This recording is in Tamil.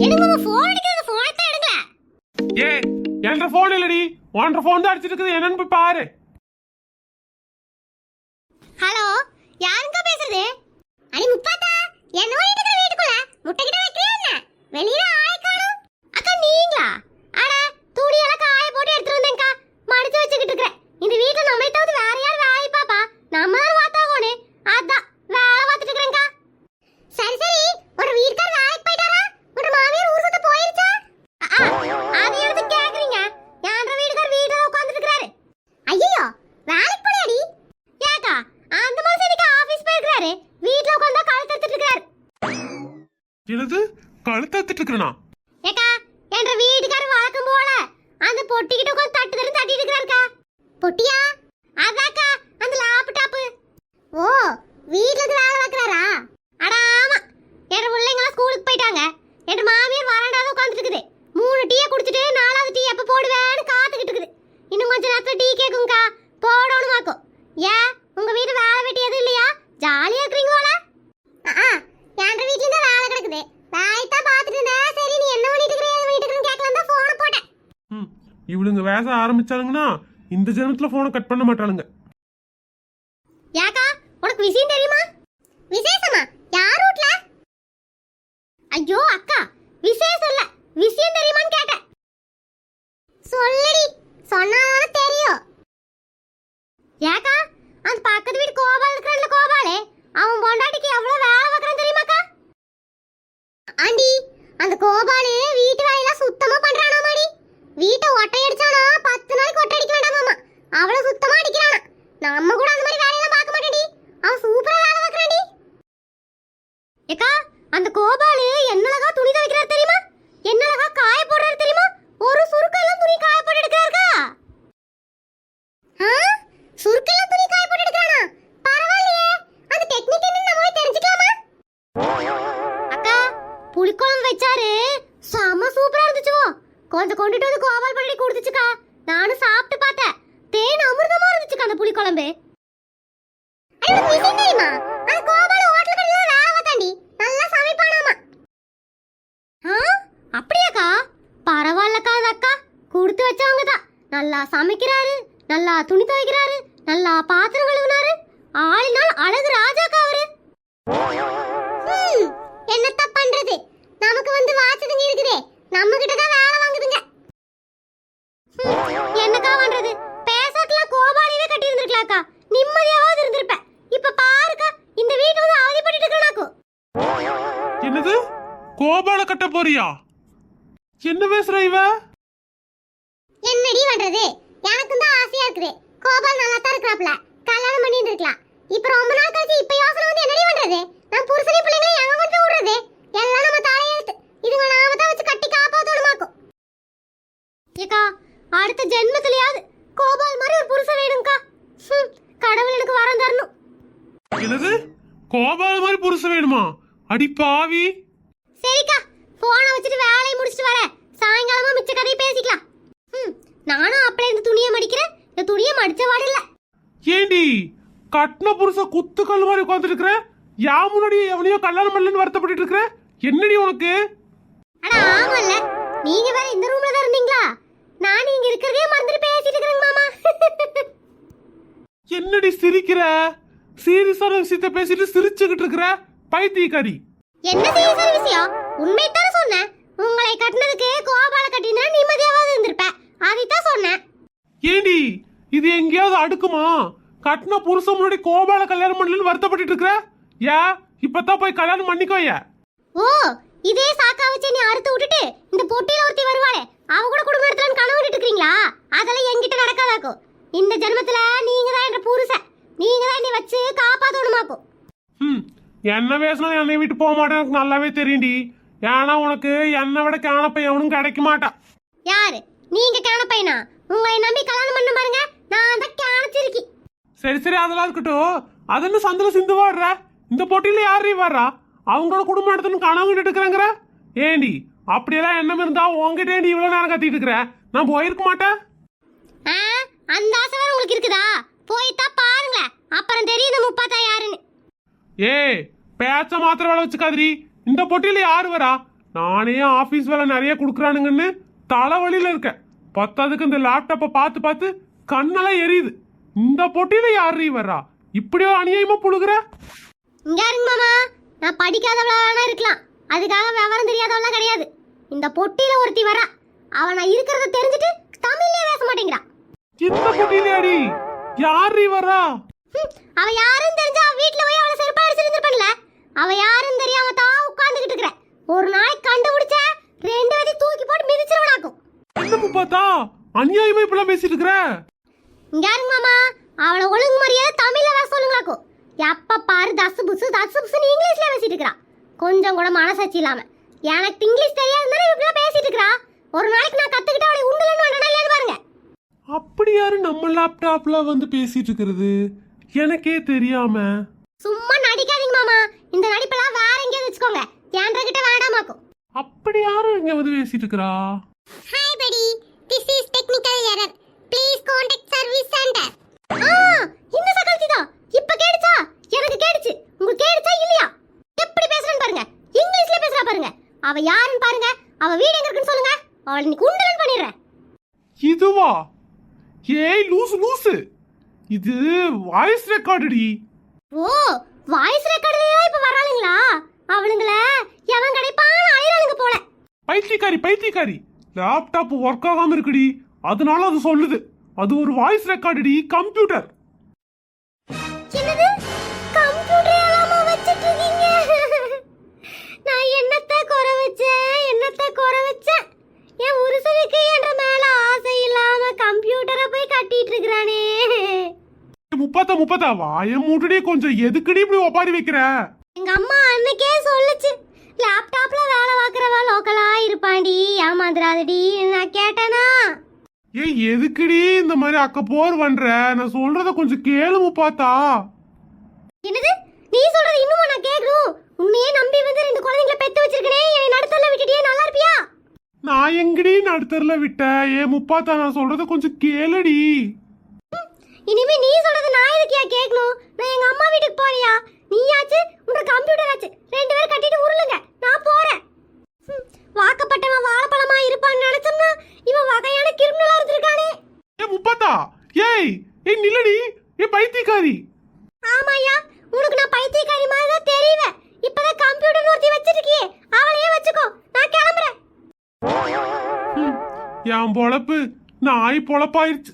எனக்கு உங்க போன் அடிக்குது, போனை தான் எடுங்க. ஏய், என்ற போன் இல்லடி, உன்ற போன் தான் அடிச்சிட்டு இருக்குது. என்னன்னு போய் பாரு. ஹலோ, யாருங்க பேசுறது? அடி முப்பாத்தா, என்ன ஓடிட்டு வீட்டுக்குள்ள முட்டை கிட்ட வைக்கிறே என்ன? வெளியில ஆளை காணோம். அக்கா நீங்களா? அட துணி எல்லாம் காய போட்டு எடுத்துட்டு வந்தேன்க்கா. மடிச்சு வச்சுக்கிட்டு இருக்கேன். இந்த வீட்ல நம்மை தவிர வேற யார் வேலை பாப்பா? நம்ம தான் வாத்தாகோனே. அதான் வேலை பார்த்துட்டு இருக்கேன்க்கா. சரி சரி, ஒரு வீட்டுக்கார வேலைக்கு போயிட்டாரா? ஒரு மாமியார் ஊர் சுத்த போயிருச்சா? அது எடுத்து கேக்குறீங்க. யான்ற வீட்டுக்கார வீட்டுல உட்கார்ந்துட்டு இருக்காரு. ஐயோ, வேலைக்கு போறியாடி? ஏக்கா, அந்த மாசம் இன்னைக்கு ஆபீஸ் போயிருக்காரு. வீட்ல உட்கார்ந்தா கழுத்து எடுத்துட்டு இருக்காரு. என்னது கழுத்து எடுத்துட்டு இருக்கறனா? ஏக்கா, என்ற வீட்டுக்கார வழக்கம் போல அந்த பொட்டிக்கிட்ட உட்கார்ந்து தட்டிட்டு இருக்காருக்கா. பொட்டியா? அதாக்கா, அந்த லேப்டாப். ஓ, வீட்ல இருந்து வேலை பார்க்கறாரா? அட ஆமா. என்ற பிள்ளைங்க ஸ்கூலுக்கு போயிட்டாங்க. என்ற மாமியார் வராண்டால உட்கார்ந்துட்டு இருக்குது. 3 டீயை குடிச்சிட்டு 4வது டீ எப்ப போடுவேன்னு காத்துக்கிட்டு இருக்குது. இன்னும் கொஞ்ச நேரத்துல டீ கேக்கும்க்கா. போடணுமாக்கும். ஏன் உங்க வீட்டு வேலை வெட்டி எதுவும் இல்லையா? ஜாலியா இருக்கீங்க போல. என்ற வீட்ல தான் வேலை கிடக்குது. வேலைத்தான் பார்த்துட்டு இருந்தேன். சரி, நீ என்ன பண்ணிட்டு இருக்கற, ஏது பண்ணிட்டு இருக்கறன்னு கேட்கலாம் தான் போனை போட்டேன். இவளுங்க வேச ஆரம்பிச்சாலுங்கன்னா இந்த ஜென்மத்துல போனை கட் பண்ண மாட்டாளுங்க. ஏக்கா, உனக்கு விஷயம் தெரியுமா? விசேஷமா? யார் வீட்ல? ஐயோ அக்கா, விசேஷம் இல்ல, விஷயம் தெரியுமான்னு கேட்டேன். சொல்லுடி, சொன்னாதானே தெரியும். ஏக்கா, அந்த பக்கத்து வீட்டு கோபால் இருக்கிறான்ல, கோபாலே, அவன் பொண்டாட்டிக்கு எவ்வளவு வேலை பார்க்கறான் தெரியுமாக்கா? ஆண்டி, அந்த கோபாலு வீட்டு வேலையெல்லாம் சுத்தமா பண்றானாமாடி. வீட்டை ஒட்டை அடிச்சானா 10 நாளைக்கு ஒட்டை அடிக்க வேண்டாமாமா. அவ்வளவு சுத்தமா அடிக்கிறானா. நம்ம கூட அந்த மாதிரி வேலையெல்லாம் பார்க்க மாட்டேன்டி. அவன் சூப்பரா வேலை பார்க்கறான்டி. ஏக்கா, அந்த கோபாலு என்னலகா துணி துவைக்கிறார் தெரியுமா? என்னலகா காய போடுறாரு தெரியுமா? ஒரு சுருக்கெல்லாம் துணி காய போட்டு எடுக்கறாருக்கா. சுருக்கெல்லாம் துணி காய போட்டு எடுக்கறானா? பரவாயில்லையே. அந்த டெக்னிக் என்னன்னு நம்ம போய் தெரிஞ்சுக்கலாமா? அக்கா, புளிக்குழம்பு வச்சாரு, செம சூப்பரா இருந்துச்சுவோ. கொஞ்சம் கொண்டுட்டு வந்து கோபால் பண்ணி கொடுத்துச்சுக்கா. நானும் சாப்பிட்டு பார்த்தேன். தேன் அமிர்தமா இருந்துச்சுக்கா அந்த புளிக்குழம்பு. ஐயோ, விஷயம் தெரியுமா? அந்த கோபால் ஹோட்டல் கடையில வேலை பார்த்தாண்டி. நல்லா சமைப்பானாமா. அப்படியாக்கா? பரவாயில்லக்கா. அந்த அக்கா கொடுத்து வச்சவங்க தான். நல்லா சமைக்கிறாரு, நல்லா துணி துவைக்கிறாரு, நல்லா பாத்திரம் கழுவுனாரு. ஆளினால் அழகு ராஜாக்கா அவரு. என்னத்த பண்றது, நமக்கு வந்து வாச்சதுங்க இருக்குதே, நம்ம கிட்ட தான் வேலை வாங்குதுங்க. என்னக்கா பண்றது? பேசாக்கலாம் கோபாலிவே கட்டி இருந்திருக்கலாக்கா, நிம்மதியாவது இருந்திருப்ப. இப்ப பாருக்கா, இந்த வீட்டு வந்து அவதிப்பட்டு இருக்கனாக்கோ. என்னது கோபால கட்ட போறியா? என்ன பேசுற இவ? என்னடி பண்றது? எனக்கு தான் ஆசையா இருக்குது. கோபால் நல்லா தான் இருக்கறாப்ல, கல்யாணம் பண்ணிட்டு இருக்கலாம். இப்ப ரொம்ப நாள் கழிச்சு இப்ப யோசனை வந்து என்னடி பண்றது? நான் புருஷனி பிள்ளைங்களை எங்க கொண்டு விடுறது? எல்லாம் நம்ம தலையெழுத்து. இதுங்க நாம தான் வச்சு கட்டி காப்பாத்தணுமாக்கும். ஏக்கா, அடுத்த ஜென்மத்திலயாவது கோபால் மாதிரி ஒரு புருஷன் வேணும்க்கா. கடவுள் எனக்கு வரம் தரணும். என்னது கோபால மாதிரி புருஷன் வேணுமா? அடி பாவி. சரிக்கா, போனை வச்சுட்டு வேலையை முடிச்சிட்டு வரேன். சாயங்காலமா மிச்ச கதையை பேசிக்கலாம். நானும் அப்பளே இந்த துணியை மடிக்கிறேன். இந்த துணியை மடிச்ச வாடு இல்ல. ஏண்டி கட்டின புருஷ குத்து கல் மாதிரி உட்காந்துட்டு இருக்கிற? யா முன்னாடி எவனையோ கல்யாணம் பண்ணலன்னு வருத்தப்பட்டு இருக்கிற? என்னடி உனக்கு? அட ஆமால்ல, நீங்க வேற இந்த ரூம்ல தான் இருந்தீங்களா? நான் இங்க இருக்கறதே மறந்துட்டு பேசிட்டு இருக்கேன் மாமா. என்னடி சிரிக்கிற? சீரியஸான விஷயத்தை பேசிட்டு சிரிச்சுக்கிட்டு இருக்கிற பைத்தியக்காரி. என்ன சீரியஸான விஷயம்? உண்மையைத்தான் சொன்னேன். உங்களை கட்டினதுக்கு கோபால கட்டினா நிம்மதியாவது இருந்திருப்ப. அதைத்தான் சொன்னேன். ஏண்டி இது எங்கேயாவது அடுக்குமா? கட்டின புருஷன் முன்னாடி கோபால கல்யாணம் பண்ணலன்னு வருத்தப்பட்டு இருக்கிற? யா இப்பதான் போய் கல்யாணம் பண்ணிக்கோய. ஓ, இதே சாக்கா வச்சு நீ அறுத்து விட்டுட்டு இந்த பொட்டியில ஒருத்தி வருவாளே, அவ கூட குடும்பம் நடத்தலான்னு கனவு கண்டுட்டு இருக்கீங்களா? அதெல்லாம் என்கிட்ட நடக்காதாக்கும். இந்த ஜென்மத்துல நீங்க தான் என்ற புருஷன். நீங்க தான் நீ வச்சு காப்பாத்தணுமாக்கும். என்ன பேசினா என்னை விட்டு போக மாட்டேன், எனக்கு நல்லாவே தெரியும்டி. ஏன்னா உனக்கு என்னை விட கேனப்பை எவனும் கிடைக்க மாட்டான். யாரு நீங்க கேன பையனா? உங்களை நம்பி கல்யாணம் பண்ண பாருங்க, நான் தான் கேனச்சிருக்கி. சரி சரி, அதெல்லாம் இருக்கட்டும். அது என்ன சந்தில சிந்து வாடுற? இந்த போட்டியில யாரு வர்றா? அவங்களோட குடும்பம் எடுத்துன்னு கனவு கிட்டு இருக்கிறாங்கிற? ஏண்டி அப்படியெல்லாம் எண்ணம் இருந்தா உங்ககிட்ட ஏண்டி இவ்வளவு நேரம் கத்திட்டு இருக்கிற? நான் போயிருக்க மாட்டேன். அந்த ஆசை வேற உங்களுக்கு இருக்குதா? போய்தான் பாருங்களேன், அப்புறம் தெரியும் இந்த முப்பாத்தா யாருன்னு. ஏய், பேச்ச மாத்திர வேலை வச்சுக்காதிரி. இந்த பொட்டியில யாரு வரா? நானே ஆபீஸ் வேலை நிறைய கொடுக்குறானுங்கன்னு தலைவலியில இருக்கேன். பத்தாதுக்கு இந்த லேப்டாப்பை பார்த்து பார்த்து கண்ணெல்லாம் எரியுது. இந்த பொட்டியில யாரு வர்றா? இப்படியோ அநியாயமா புழுகுற. இங்க இருங்க மாமா, நான் படிக்காதவளா இருக்கலாம், அதுக்காக விவரம் தெரியாதவளா கிடையாது. இந்த பொட்டியில ஒருத்தி வரா, அவ நான் இருக்கிறத தெரிஞ்சுட்டு தமிழ்லயே பேச மாட்டேங்கிறா. இந்த பொட்டியில அடி யாரு வர்றா? அவ யாருன்னு தெரிஞ்சா வீட்ல போய் அவளை செருப்பா அடிச்சிருந்திருப்பேன்ல. அவ யாருன்னு தெரியாம தான் உட்கார்ந்துகிட்டு இருக்கற. ஒரு நாளைக்கு கண்டுபிடிச்ச ரெண்டு பேரை தூக்கி போட்டு மிதிச்சிருவனாக்கும். என்ன பார்த்தா அநியாயமா இப்பலாம் பேசிட்டு இருக்கற? இங்க இருங்க மாமா, அவளை ஒழுங்கு மரியாதை தமிழ்ல பேச சொல்லுங்களாக்கும். எப்ப பாரு தசு புசுன்னு இங்கிலீஷ்ல பேசிட்டு இருக்கறா. கொஞ்சம் கூட மனசாட்சி இல்லாம. எனக்கு இங்கிலீஷ் தெரியாதுன்னு இப்படிலாம் பேசிட்டு இருக்கறா. ஒரு நாளைக்கு நான் கத்துக்கிட்டு அவளை உண்டலன்னு வேண்டாம் இல்லைன்னு பாருங்க. அப்படி யாரு நம்ம லேப்டாப்ல வந்து பேசிட்டு இருக்கிறது எனக்கே தெரியாம? சும்மா நடிக்காதீங்க மாமா, இந்த நடிப்பெல்லாம் வேற எங்கேயாவது வச்சுக்கோங்க, என்கிட்ட வேண்டாமாக்கும். அப்படி யாரு இங்க வந்து பேசிட்டு இருக்கறா? ஹாய் படி, this is technical error, please contact service centre. இந்த சகல்தி தான் இப்ப கேடுச்சா? எனக்கு கேடுச்சு, உங்களுக்கு கேடுச்சா இல்லையா? எப்படி பேசுறேன்னு பாருங்க, இங்கிலீஷ்ல பேசுறா பாருங்க. அவ யாருன்னு பாருங்க, அவ வீடு எங்க இருக்குன்னு சொல்லுங்க, அவளை நீ குண்டலன் பண்ணிடுறேன். இதுவா? ஏய் லூசு, இது வாய்ஸ் ரெக்கார்டுடி. ஓ, வாய்ஸ் ரெக்கார்டுல இப்ப வரானுங்களா? அவளுங்கள எவன் கிடைப்பான்னு அலையறானுங்க போல. பைத்தியக்காரி, லேப்டாப் ஒர்க் ஆகாம இருக்குடி, அதனால அது சொல்லுது. அது ஒரு வாய்ஸ் ரெக்கார்டுடி, கம்ப்யூட்டர். என்னது? கம்ப்யூட்டர் எல்லாமா வச்சிட்டு இருக்கீங்க? நான் என்னத்த குறை வச்சேன்? என் உருசனுக்கு என்ற மேல ஆசை இல்லாம கம்ப்யூட்டரை போய் கட்டிட்டு இருக்கறானே. முப்பத்தா வாய மூட்டுடி, கொஞ்சம் எதுக்குடி இப்படி ஒப்பாரி வைக்கிற? எங்க அம்மா அன்னைக்கே சொல்லுச்சு, லேப்டாப்ல வேலை பார்க்கறவா லோக்கலா இருப்பாண்டி, ஏமாந்துராதடி. நான் கேட்டேனா? ஏய் எதுக்குடி இந்த மாதிரி அக்கப்போர் பண்ற? நான் சொல்றத கொஞ்சம் கேளு முப்பாத்தா. என்னது? நீ சொல்றது இன்னுமா நான் கேக்கணும்? உன்னையே நம்பி வந்து ரெண்டு குழந்தைகளை பெத்து வச்சிருக்கனே, என்னை நடுத்தல விட்டுட்டியே, நல்லா இருப்பியா? நான் எங்கடி நடுத்தரல விட்ட? ஏ முப்பாத்தா, நான் சொல்றத கொஞ்சம் கேளுடி. இனிமே நீ சொல்றது நான் எதுக்கியா கேக்கணும்? நான் எங்க அம்மா வீட்டுக்கு போறியா? நீயாச்சு உங்க கம்ப்யூட்டர் ஆச்சு, ரெண்டு பேரும் கட்டிட்டு உருளுங்க, நான் போறேன். வாக்கப்பட்டவன் வாழைப்பழமா இருப்பான்னு நினைச்சோம்னா இவன் வகையான கிரிமினலா இருந்திருக்கானே. ஏ முப்பாத்தா, ஏய் நில்லடி, ஏ பைத்தியக்காரி. ஆமாயா, உனக்கு நான் பைத்தியக்காரி மாதிரி தான் தெரிவேன். இப்பதான் கம்ப்யூட்டர் ஒருத்தி வச்சிருக்கியே, அவளையே வச்சுக்கோ, நான் கிளம்புறேன். என் பொழப்பு நாய் பொழப்பாயிருச்சு.